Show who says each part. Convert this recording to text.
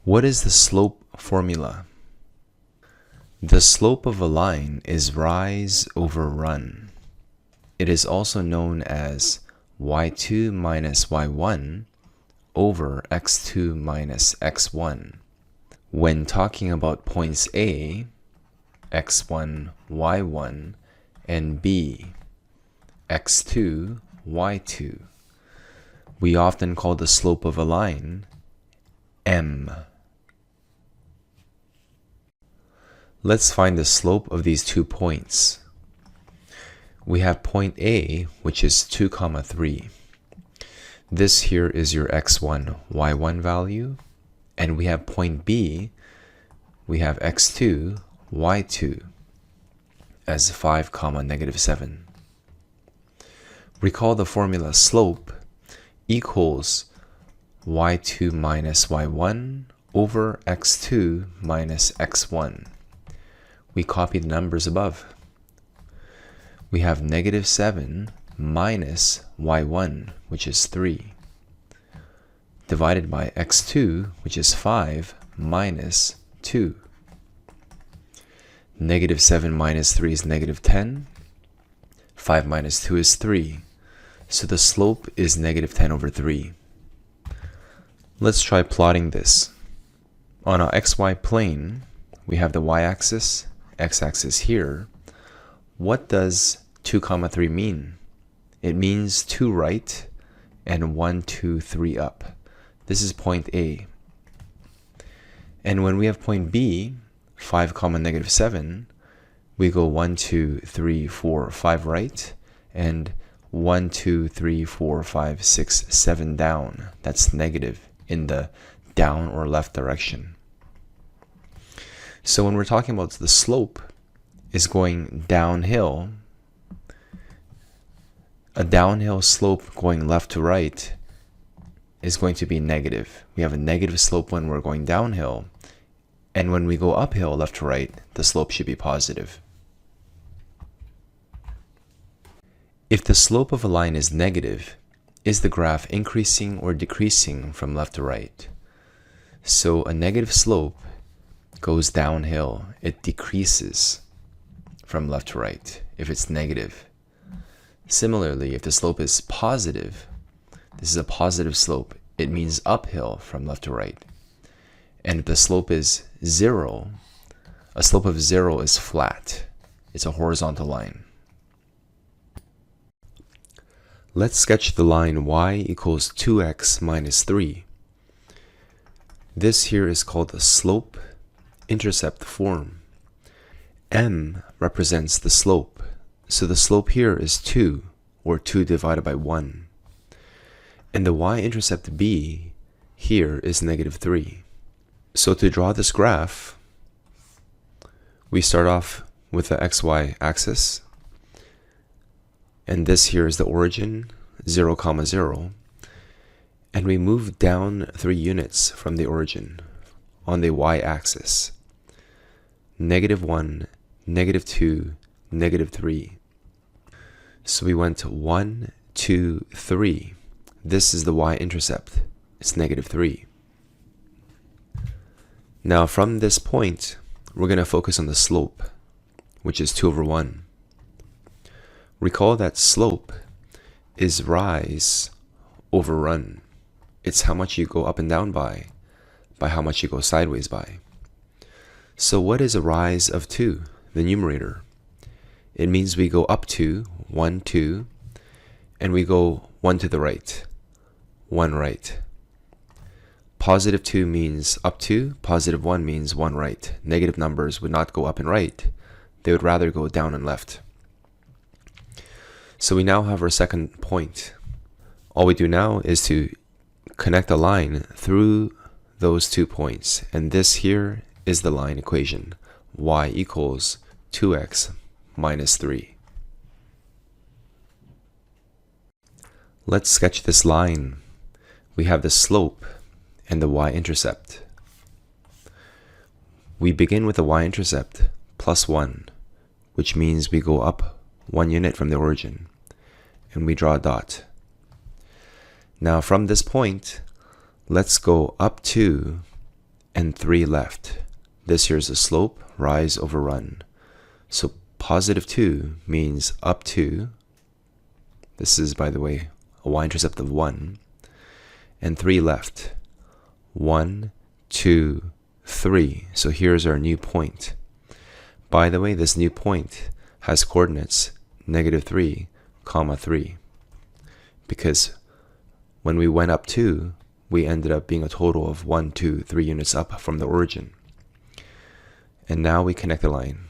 Speaker 1: What is the slope formula? The slope of a line is rise over run. It is also known as y2 minus y1 over x2 minus x1. When talking about points A, x1, y1, and B, x2, y2, we often call the slope of a line m. Let's find the slope of these 2 points. We have point A, which is 2, 3. This here is your x1, y1 value. And we have point B, we have x2, y2 as 5, -7. Recall the formula slope equals y2 minus y1 over x2 minus x1. We copy the numbers above. We have -7 minus y1, which is 3, divided by x2, which is 5, minus 2. -7 minus 3 is -10. 5 minus 2 is 3. So the slope is -10 over 3. Let's try plotting this. On our xy plane, we have the y-axis, x-axis here. What does 2, 3 mean? It means 2 right and 1, 2, 3 up. This is point A. And when we have point B, 5, -7, we go 1, 2, 3, 4, 5 right, and 1, 2, 3, 4, 5, 6, 7 down. That's negative in the down or left direction. So when we're talking about the slope is going downhill, a downhill slope going left to right is going to be negative. We have a negative slope when we're going downhill, and when we go uphill left to right, the slope should be positive. If the slope of a line is negative, is the graph increasing or decreasing from left to right? So a negative slope goes downhill. It decreases from left to right if it's negative. Similarly, if the slope is positive, this is a positive slope, it means uphill from left to right. And if the slope is 0, a slope of 0 is flat. It's a horizontal line. Let's sketch the line y equals 2x minus 3. This here is called the slope-intercept form. M represents the slope. So the slope here is 2, or 2 divided by 1. And the y-intercept b here is -3. So to draw this graph, we start off with the xy axis. And this here is the origin, 0, 0. And we move down 3 units from the origin on the y-axis. -1, -2, -3. So we went 1, 2, 3. This is the y-intercept. It's -3. Now from this point, we're going to focus on the slope, which is 2 over 1. Recall that slope is rise over run. It's how much you go up and down by how much you go sideways by. So what is a rise of 2? The numerator. It means we go up 2, 1, 2, and we go 1 to the right, 1 right. Positive 2 means up 2, positive 1 means 1 right. Negative numbers would not go up and right. They would rather go down and left. So we now have our second point. All we do now is to connect a line through those 2 points. And this here is the line equation. Y equals 2x minus 3. Let's sketch this line. We have the slope and the y-intercept. We begin with the y-intercept plus 1, which means we go up 1 unit from the origin, and we draw a dot. Now from this point, let's go up 2 and 3 left. This here is the slope, rise over run. So positive 2 means up 2. This is, by the way, a y-intercept of 1. And 3 left. 1, 2, 3. So here's our new point. By the way, this new point has coordinates -3, 3. Because when we went up 2, we ended up being a total of 1, 2, 3 units up from the origin. And now we connect the line.